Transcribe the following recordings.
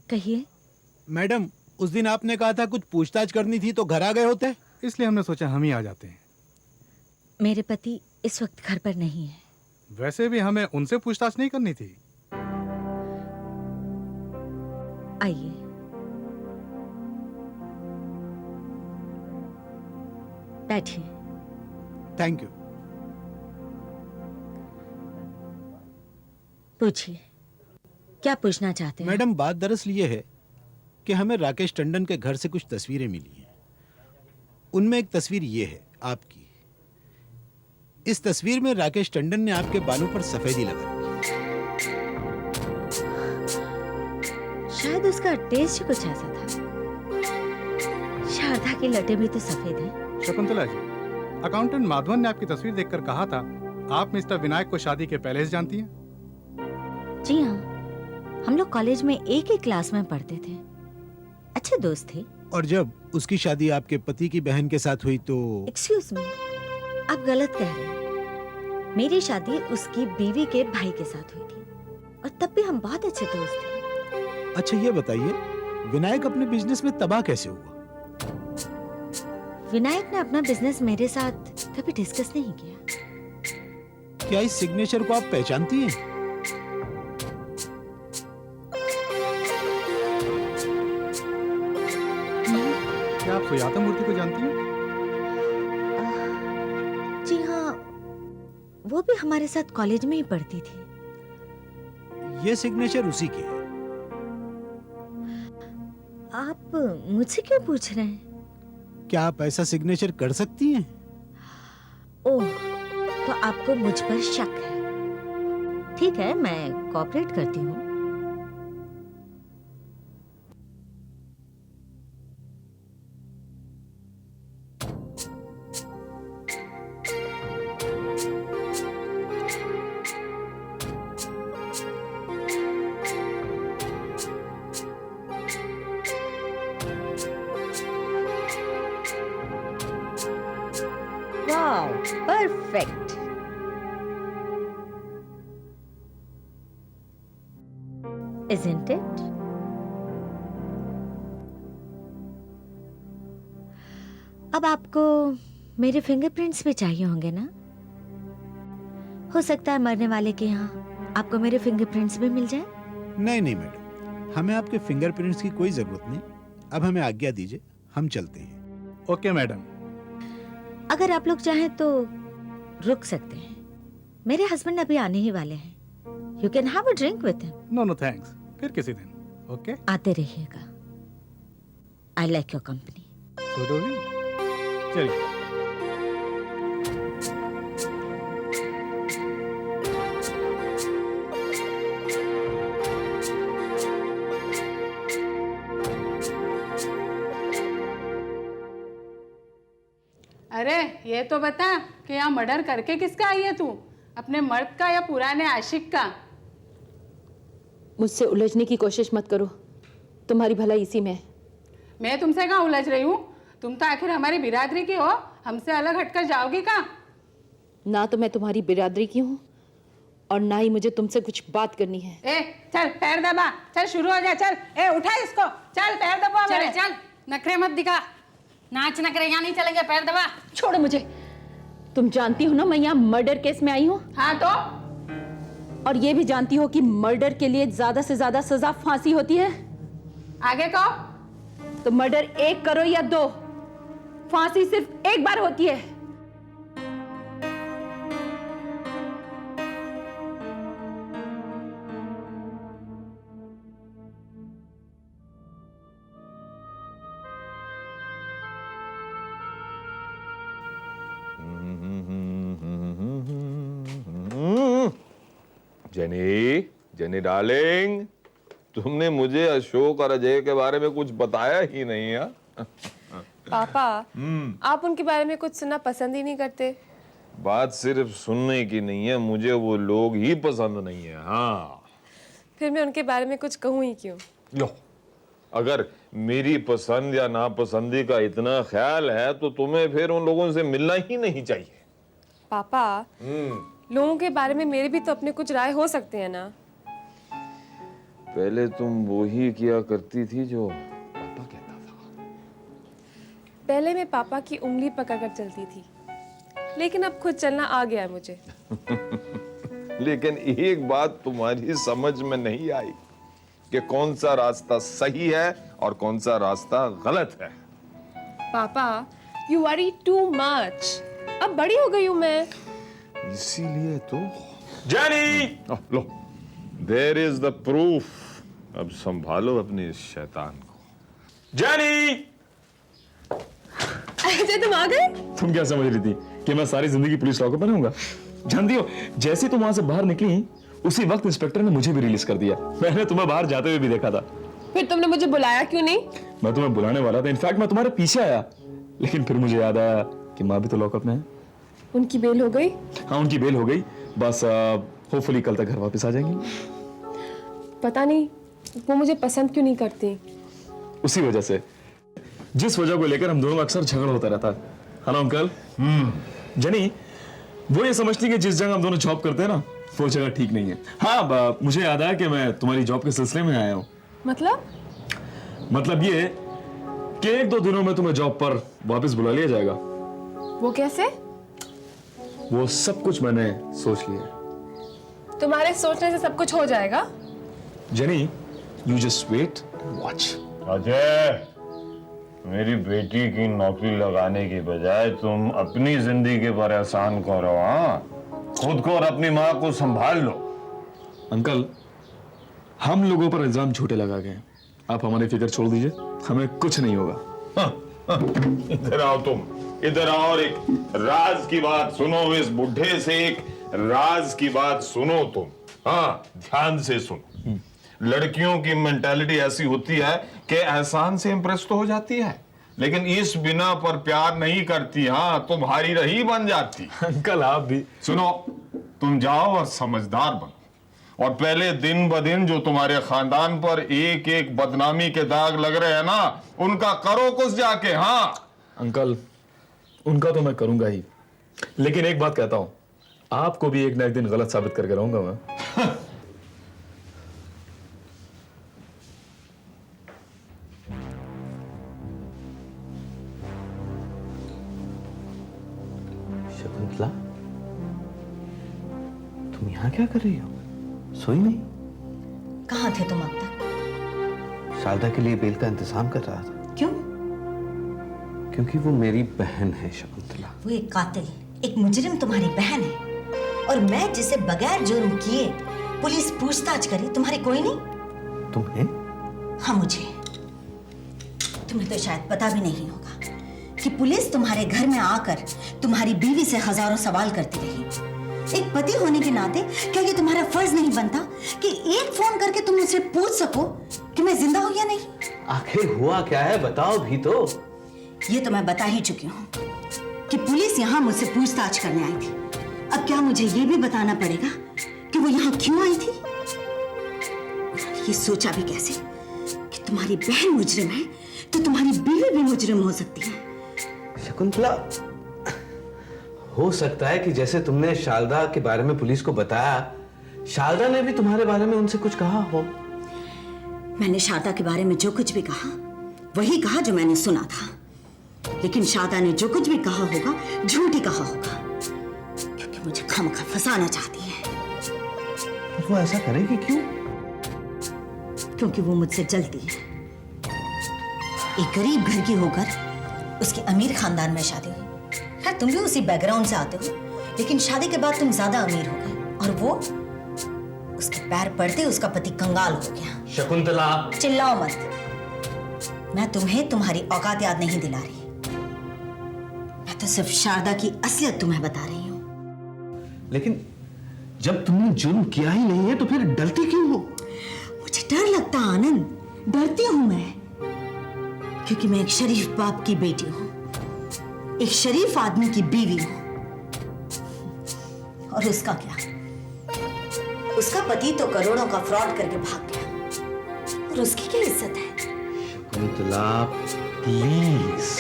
कहिए। मैडम, उस दिन आपने कहा था कुछ पूछताछ करनी थी तो घर आ गए होते। इसलिए हमने सोचा हम ही आ जाते हैं। मेरे पति इस वक्त घर पर नहीं है। वैसे भी हमें उनसे पूछताछ नहीं करनी थी। आइए। बैठिए। Thank you. पूछिए, क्या पूछना चाहते हैं? मैडम, बात दरअसल ये है कि हमें राकेश टंडन के घर से कुछ तस्वीरें मिली हैं। उनमें एक तस्वीर ये है आपकी। इस तस्वीर में राकेश टंडन ने आपके बालों पर सफेदी लगा रखी है। शायद उसका टेस्ट ही कुछ ऐसा था। शारदा की लटें भी तो सफेद हैं। शकुंतला जी, अकाउंटेंट माधवन ने आपकी तस्वीर देखकर कहा था आप मिस्टर विनायक को शादी के पहले से जानती हैं। जी हाँ, हम लोग कॉलेज में एक ही क्लास में पढ़ते थे, अच्छे दोस्त थे। और जब उसकी शादी आपके पति की बहन के साथ हुई तो? एक्सक्यूज मी, आप गलत कह रहे हैं। मेरी शादी उसकी बीवी के भाई के साथ हुई थी और तब भी हम बहुत अच्छे दोस्त थे। अच्छा ये बताइए, विनायक अपने बिजनेस में तबाह कैसे हुआ? विनायक ने अपना बिजनेस मेरे साथ कभी डिस्कस नहीं किया। क्या इस सिग्नेचर को आप पहचानती हैं? क्या आप सुजाता मूर्ति को जानती हैं? जी हाँ, वो भी हमारे साथ कॉलेज में ही पढ़ती थी। ये सिग्नेचर उसी की है। आप मुझसे क्यों पूछ रहे हैं? क्या आप ऐसा सिग्नेचर कर सकती हैं? ओह, तो आपको मुझ पर शक है। ठीक है, मैं कोऑपरेट करती हूँ। Wow, perfect. Isn't it? अब आपको मेरे फिंगरप्रिंट्स भी चाहिए होंगे ना? हो सकता है मरने वाले के यहाँ आपको मेरे फिंगरप्रिंट्स भी मिल जाए। नहीं नहीं मैडम, हमें आपके फिंगरप्रिंट्स की कोई जरूरत नहीं। अब हमें आज्ञा दीजिए, हम चलते हैं। Okay madam. अगर आप लोग चाहें तो रुक सकते हैं। मेरे हस्बैंड अभी आने ही वाले हैं। You can have a drink with him. No no thanks, फिर किसी दिन। ओके, आते रहिएगा। I like your company. So do we. चलिए। अरे ये तो बता कि यहाँ मर्डर करके किसका आई है तू? अपने मर्द का या पुराने आशिक का? मुझसे उलझने की कोशिश मत करो, तुम्हारी भलाई इसी में है। मैं तुमसे कहाँ उलझ रही हूँ? तुम तो आखिर हमारी बिरादरी की हो, हमसे अलग हटकर जाओगी कहाँ? ना तो मैं तुम्हारी बिरादरी की हूँ और ना ही मुझे तुमसे कुछ बात करनी है। ए चल पैर दबा, चल शुरू हो जा, चल ए उठा इसको, चल पैर दबा चल मेरे। चल, नखरे मत दिखा। नाच नखरे यहाँ नहीं चलेंगे, पैर दबा। छोड़ो मुझे। तुम जानती हो ना मैं यहाँ मर्डर केस में आई हूँ। हाँ तो? और ये भी जानती हो कि मर्डर के लिए ज्यादा से ज्यादा सजा फांसी होती है। आगे कहो। तो मर्डर एक करो या दो, फांसी सिर्फ एक बार होती है। जेनी, जेनी डार्लिंग, तुमने मुझे अशोक और अजय के बारे में कुछ बताया ही नहीं है। पापा, आप उनके बारे में कुछ सुनना पसंद ही नहीं करते। बात सिर्फ सुनने की नहीं है, मुझे वो लोग ही पसंद नहीं है। हाँ, फिर मैं उनके बारे में कुछ कहूँ ही क्यों? लो, अगर मेरी पसंद या नापसंदी का इतना ख्याल है तो तुम्हें फिर उन लोगों से मिलना ही नहीं चाहिए। पापा, लोगों के बारे में मेरे भी तो अपने कुछ राय हो सकते हैं ना। पहले तुम वो ही किया करती थी जो पापा कहता था। पहले मैं पापा की उंगली पकड़कर चलती थी, लेकिन अब खुद चलना आ गया है मुझे। लेकिन एक बात तुम्हारी समझ में नहीं आई कि कौन सा रास्ता सही है और कौन सा रास्ता गलत है। पापा, यू वरी टू मच। अब बड़ी हो गई हूं मैं। इसीलिए तो जैनी, लो, देयर इज द प्रूफ। अब संभालो अपने इस शैतान को। जैनी, अजय तुम आ गए? तुम क्या समझ रही थी कि मैं सारी जिंदगी पुलिस लॉकअप में रहूंगा? जानती हो, जैसे तुम वहां से बाहर निकली उसी वक्त इंस्पेक्टर ने मुझे भी रिलीज कर दिया। मैंने तुम्हें बाहर जाते हुए भी देखा था। फिर तुमने मुझे बुलाया क्यों नहीं? मैं तुम्हें बुलाने वाला था, इनफैक्ट मैं तुम्हारे पीछे आया, लेकिन फिर मुझे याद आया कि माँ भी तो लॉकअप में है। उनकी बेल हो गई? हाँ, उनकी बेल हो गई। बस होपफुली कल तक घर वापस आ जाएंगी। पता नहीं वो मुझे पसंद क्यों नहीं करती। उसी वजह से, जिस वजह को लेकर हम दोनों का अक्सर झगड़ा होता रहता है ना अंकल? जनी, वो ये समझती कि जिस जगह हम दोनों जॉब करते हैं ना, वो जगह ठीक नहीं है। हाँ, मुझे याद आया कि मैं तुम्हारी जॉब के सिलसिले में आया हूँ। मतलब ये कि 1-2 दिनों में तुम्हें जॉब पर वापस बुला लिया जाएगा। वो कैसे? वो सब कुछ मैंने सोच लिया। तुम्हारे सोचने से सब कुछ हो जाएगा? जनी, you just wait and watch. Ajay, मेरी बेटी की नौकरी लगाने की बजाय तुम अपनी जिंदगी पर एहसान करो। हाँ, खुद को और अपनी माँ को संभाल लो। अंकल, हम लोगों पर इल्जाम झूठे लगा गए। आप हमारी फिक्र छोड़ दीजिए, हमें कुछ नहीं होगा। इधर आओ तुम, इधर आओ और एक राज की बात सुनो। इस बुढ़े से एक राज की बात सुनो तुम। हाँ, ध्यान से सुनो। लड़कियों की मेंटालिटी ऐसी होती है कि एहसान से इंप्रेस तो हो जाती है, लेकिन इस बिना पर प्यार नहीं करती। हाँ, तुम्हारी रही बन जाती। अंकल, आप भी सुनो, तुम जाओ और समझदार बनो, और पहले दिन ब दिन जो तुम्हारे खानदान पर एक एक बदनामी के दाग लग रहे हैं ना, उनका करो कुछ जाके। हाँ अंकल, उनका तो मैं करूंगा ही, लेकिन एक बात कहता हूं, आपको भी एक ना एक दिन गलत साबित करके रहूंगा मैं। शकुंतला, तुम यहाँ क्या कर रही हो? सोई नहीं? कहाँ थे तुम अब तक? शारदा के लिए बेल का इंतजाम कर रहा था। क्यों? क्योंकि वो मेरी बहन है शकुंतला। वो एक कातिल, एक मुजरिम तुम्हारी बहन है, और मैं जिसे बगैर जुर्म किए पुलिस पूछताछ करे, तुम्हारी कोई नहीं? तुम्हें? हाँ, मुझे। तुम्हें तो शायद पता भी नहीं होगा कि पुलिस तुम्हारे घर में आकर तुम्हारी बीवी से हजारों सवाल करती रही। एक पति होने के नाते क्या ये तुम्हारा फर्ज नहीं बनता कि एक फोन करके तुम मुझसे पूछ सको कि मैं जिंदा हूं या नहीं? आखिर हुआ क्या है, बताओ भी तो। ये तो मैं बता ही चुकी हूँ कि पुलिस यहाँ मुझसे पूछताछ करने आई थी। अब क्या मुझे ये भी बताना पड़ेगा कि वो यहाँ क्यों आई थी? ये सोचा भी कैसे कि तुम्हारी बहन मुजरिम है तो तुम्हारी बीवी भी मुजरिम हो सकती है। शकुंतला, हो सकता है कि जैसे तुमने शारदा के बारे में पुलिस को बताया, शारदा ने भी तुम्हारे बारे में उनसे कुछ कहा हो। मैंने शारदा के बारे में जो कुछ भी कहा वही कहा जो मैंने सुना था, लेकिन शारदा ने जो कुछ भी कहा होगा झूठ ही कहा होगा, क्योंकि मुझे खामखा फंसाना चाहती है। वो ऐसा करेगी क्यों? क्योंकि वो मुझसे जलती है। एक गरीब घर की होकर उसके अमीर खानदान में शादी हुई। खैर, तुम भी उसी बैकग्राउंड से आते हो, लेकिन शादी के बाद तुम ज्यादा अमीर हो गए, और वो उसके पैर पड़ते उसका पति कंगाल हो गया। शकुंतला, चिल्लाओ मत। मैं तुम्हें तुम्हारी औकात याद नहीं दिला रही, मैं तो सिर्फ शारदा की असलियत तुम्हें बता रही हूँ। लेकिन जब तुमने जुर्म किया ही नहीं है तो फिर डरती क्यों हो? मुझे डर लगता आनंद, डरती हूं मैं, क्योंकि मैं एक शरीफ बाप की बेटी हूं, एक शरीफ आदमी की बीवी हूं। और उसका क्या? उसका पति तो करोड़ों का फ्रॉड करके भाग गया, और उसकी क्या इज्जत है? शकुंतला, प्लीज।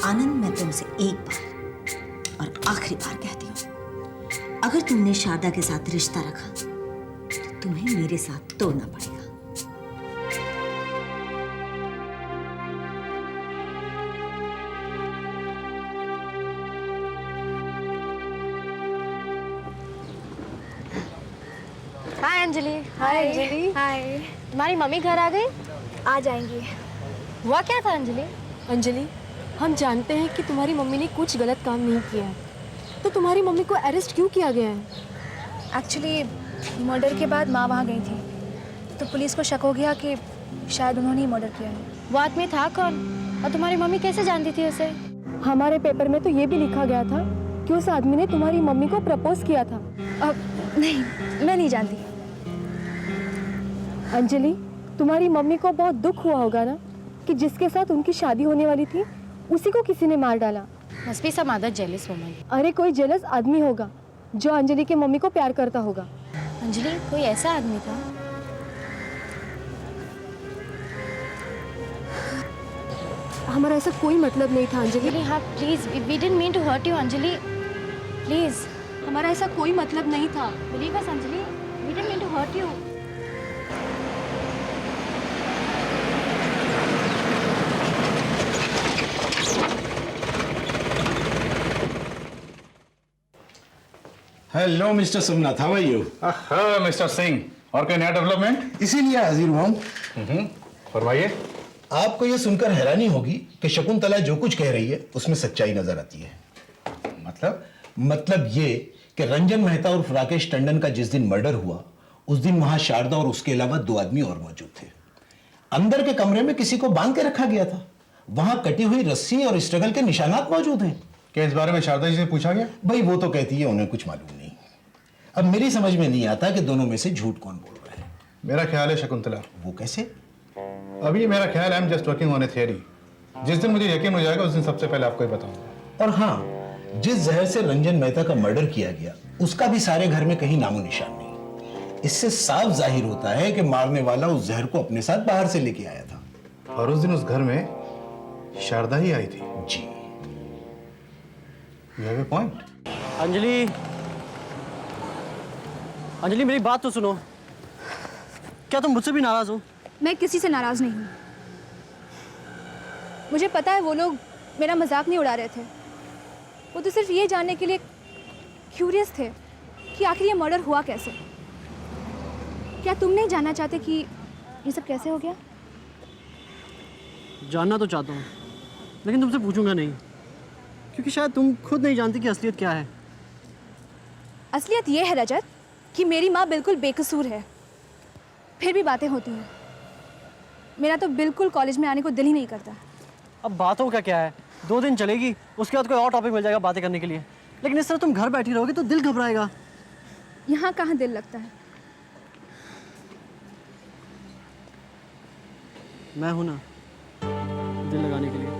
आनंद, मैं तुमसे एक बार और आखिरी बार कहती हूं, अगर तुमने शारदा के साथ रिश्ता रखा तो तुम्हें मेरे साथ तोड़ना पड़ेगा। हाय अंजलि। हाय अंजलि। हाय। तुम्हारी मम्मी घर आ गई? आ जाएंगी। हुआ क्या था अंजलि? अंजलि, हम जानते हैं कि तुम्हारी मम्मी ने कुछ गलत काम नहीं किया है, तो तुम्हारी मम्मी को अरेस्ट क्यों किया गया है? एक्चुअली मर्डर के बाद माँ वहाँ गई थी, तो पुलिस को शक हो गया कि शायद उन्होंने ही मर्डर किया है। वो आदमी था कौन और तुम्हारी मम्मी कैसे जानती थी उसे? हमारे पेपर में तो ये भी लिखा गया था कि उस आदमी ने तुम्हारी मम्मी को प्रपोज किया था। नहीं, मैं नहीं जानती। अंजलि, तुम्हारी मम्मी को बहुत दुख हुआ होगा ना कि जिसके साथ उनकी शादी होने वाली थी उसी को किसी ने मार डाला। Must be some other jealous woman. अरे कोई जेलस आदमी होगा जो अंजलि के मम्मी को प्यार करता होगा। अंजलि, कोई ऐसा आदमी था? हमारा ऐसा कोई मतलब नहीं था अंजलि। हाँ please, we didn't mean to hurt you Anjali, please. हमारा ऐसा कोई मतलब नहीं था। Believe us Anjali, we didn't mean to hurt you. Hello mister Somnath, how are you? Mister Singh, और कोई नया डेवलपमेंट? इसीलिए हाजिर हुआ हूँ। फरमाइए। आपको ये सुनकर हैरानी होगी कि शकुंतला जो कुछ कह रही है उसमें सच्चाई नजर आती है। मतलब ये कि रंजन मेहता और राकेश टंडन का जिस दिन मर्डर हुआ उस दिन वहां शारदा और उसके अलावा 2 आदमी और मौजूद थे। अंदर के कमरे में किसी को बांध के रखा गया था। वहां कटी हुई रस्सी और स्ट्रगल के निशानात मौजूद हैं। क्या इस बारे में शारदा जी से पूछा गया? भाई वो तो कहती है उन्हें कुछ मालूम नहीं। अब मेरी समझ में नहीं आता कि दोनों में से झूठ कौन बोल रहा है। मेरा ख्याल है शकुंतला। वो कैसे? अभी मेरा ख्याल है, I am just working on A theory. जिस दिन मुझे यकीन हो जाएगा उस दिन सबसे पहले आपको ही बताऊंगा। और हाँ, जिस जहर से रंजन मेहता का मर्डर किया गया उसका भी सारे घर में कहीं नामो निशान नहीं। इससे साफ जाहिर होता है कि मारने वाला उस जहर को अपने साथ बाहर से लेके आया था। और उस दिन उस घर में शारदा ही आई थी। जी। You have a point. Anjali मेरी बात तो सुनो। क्या तुम मुझसे भी नाराज हो? मैं किसी से नाराज नहीं हूँ। मुझे पता है वो लोग मेरा मजाक नहीं उड़ा रहे थे। वो तो सिर्फ ये जानने के लिए क्यूरियस थे कि आखिर ये मर्डर हुआ कैसे। क्या तुम नहीं जानना चाहते कि ये सब कैसे हो गया? जानना तो चाहता हूँ, लेकिन तुमसे पूछूंगा नहीं, क्योंकि शायद तुम खुद नहीं जानती कि असलियत क्या है। असलियत ये है रजत कि मेरी माँ बिल्कुल बेकसूर है, फिर भी बातें होती हैं। मेरा तो बिल्कुल कॉलेज में आने को दिल ही नहीं करता। अब बातों का क्या है, 2 दिन चलेगी, उसके बाद कोई और टॉपिक मिल जाएगा बातें करने के लिए। लेकिन इस तरह तुम घर बैठी रहोगी तो दिल घबराएगा। यहाँ कहाँ दिल लगता है? मैं हूं ना दिल लगाने के लिए।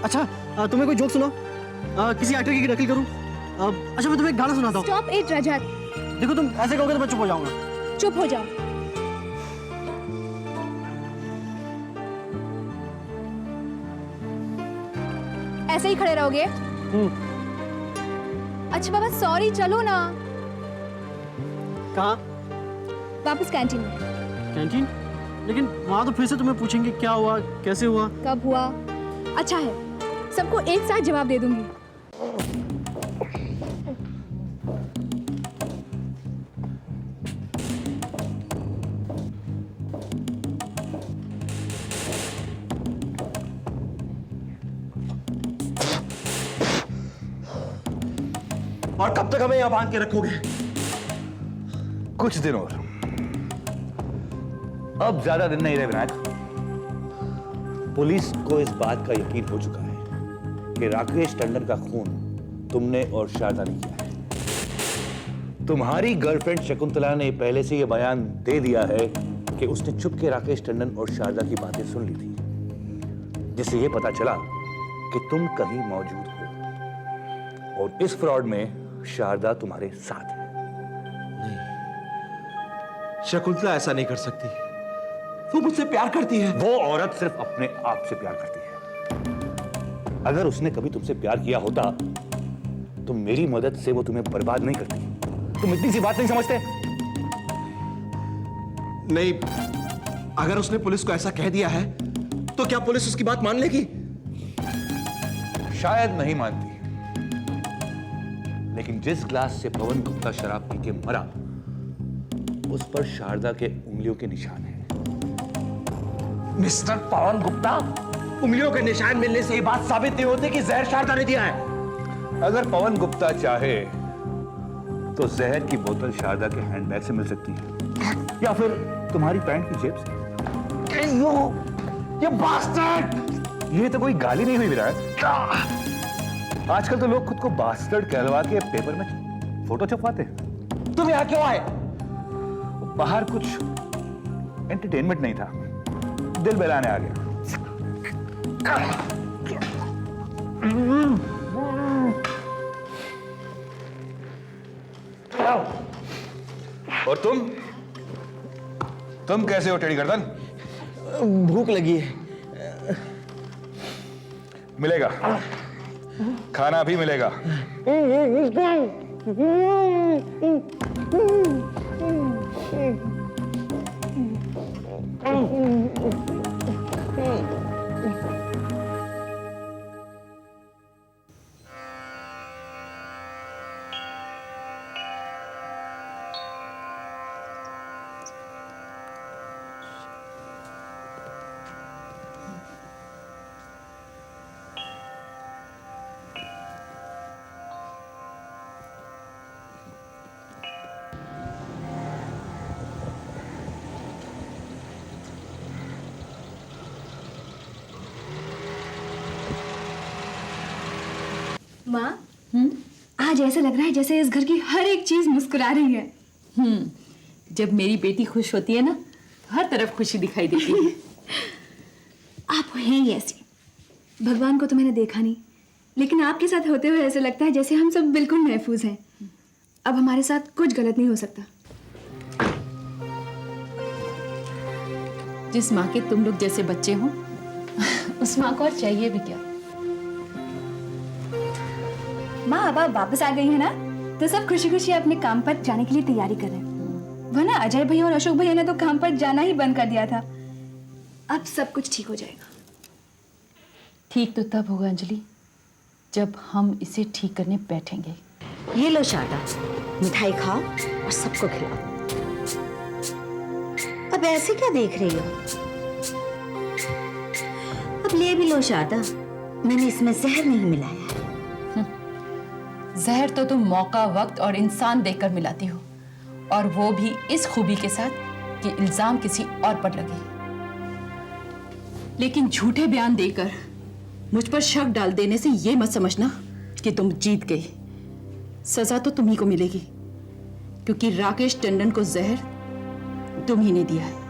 अच्छा, तुम्हें कोई जोक सुनो? किसी एक्टर की नकल करूं? अच्छा, मैं तुम्हें एक गाना सुनाता हूँ। स्टॉप इट रजत। देखो तुम ऐसे कहोगे तो मैं चुप हो जाऊंगा। चुप हो जाओ। ऐसे ही खड़े रहोगे? अच्छा बाबा सॉरी, चलो ना। कहाँ? वापस कैंटीन में। कैंटीन? लेकिन वहाँ तो फिर से तुम्हें पूछेंगे क्या हुआ, कैसे हुआ, कब हुआ। अच्छा है, सबको एक साथ जवाब दे दूंगी। और कब तक हमें यहां बांध के रखोगे? कुछ दिन और। अब ज्यादा दिन नहीं रहे विनायक। पुलिस को इस बात का यकीन हो चुका है कि राकेश टंडन का खून तुमने और शारदा ने किया है। तुम्हारी गर्लफ्रेंड शकुंतला ने पहले से यह बयान दे दिया है कि उसने चुप के राकेश टंडन और शारदा की बातें सुन ली थी, जिससे यह पता चला कि तुम कहीं मौजूद हो और इस फ्रॉड में शारदा तुम्हारे साथ है। नहीं, शकुंतला ऐसा नहीं कर सकती। वो मुझसे प्यार करती है। वो औरत सिर्फ अपने आप से प्यार करती है। अगर उसने कभी तुमसे प्यार किया होता तो मेरी मदद से वो तुम्हें बर्बाद नहीं करती। तुम इतनी सी बात नहीं समझते? नहीं, अगर उसने पुलिस को ऐसा कह दिया है तो क्या पुलिस उसकी बात मान लेगी? शायद नहीं मानती, लेकिन जिस ग्लास से पवन गुप्ता शराब पी के मरा उस पर शारदा के उंगलियों के निशान हैं। मिस्टर पवन गुप्ता, उंगलियों के निशान मिलने से ये बात साबित नहीं होती कि जहर शारदा ने दिया है। अगर पवन गुप्ता चाहे तो जहर की बोतल शारदा के हैंडबैग से मिल सकती है या फिर तुम्हारी पैंट की जेब से। ये बास्टर्ड! ये तो कोई गाली नहीं हुई विराट। आजकल तो लोग खुद को बास्टर्ड कहलवा के पेपर में फोटो छपवाते हैं। तुम यहाँ क्यों आए? बाहर कुछ एंटरटेनमेंट नहीं था, दिल बहलाने आ गया। और तुम कैसे हो टेढ़ी गर्दन? भूख लगी है। मिलेगा, खाना भी मिलेगा। माँ, आज ऐसा लग रहा है जैसे इस घर की हर एक चीज मुस्कुरा रही है। जब मेरी बेटी खुश होती है ना, हर तरफ खुशी दिखाई देती है। आप हैं ही ऐसी। भगवान को तो मैंने देखा नहीं, लेकिन आपके साथ होते हुए ऐसा लगता है जैसे हम सब बिल्कुल महफूज हैं। अब हमारे साथ कुछ गलत नहीं हो सकता। जिस माँ के तुम लोग जैसे बच्चे हो, उस माँ को और चाहिए भी क्या। माँ, अब आप वापस आ गई है ना, तो सब खुशी खुशी अपने काम पर जाने के लिए तैयारी कर रहे हैं। वरना अजय भैया और अशोक भैया ने तो काम पर जाना ही बंद कर दिया था। अब सब कुछ ठीक हो जाएगा। ठीक तो तब होगा अंजलि, जब हम इसे ठीक करने बैठेंगे। ये लो शारदा, मिठाई खाओ और सबको खिलाओ। अब ऐसे क्या देख रही हो? अब ले भी लो शारदा, मैंने इसमें जहर नहीं मिलाया है। जहर तो तुम मौका, वक्त और इंसान देखकर मिलाती हो, और वो भी इस खूबी के साथ कि इल्जाम किसी और पर लगे। लेकिन झूठे बयान देकर मुझ पर शक डाल देने से ये मत समझना कि तुम जीत गई। सजा तो तुम्ही को मिलेगी, क्योंकि राकेश टंडन को जहर तुम ही ने दिया है।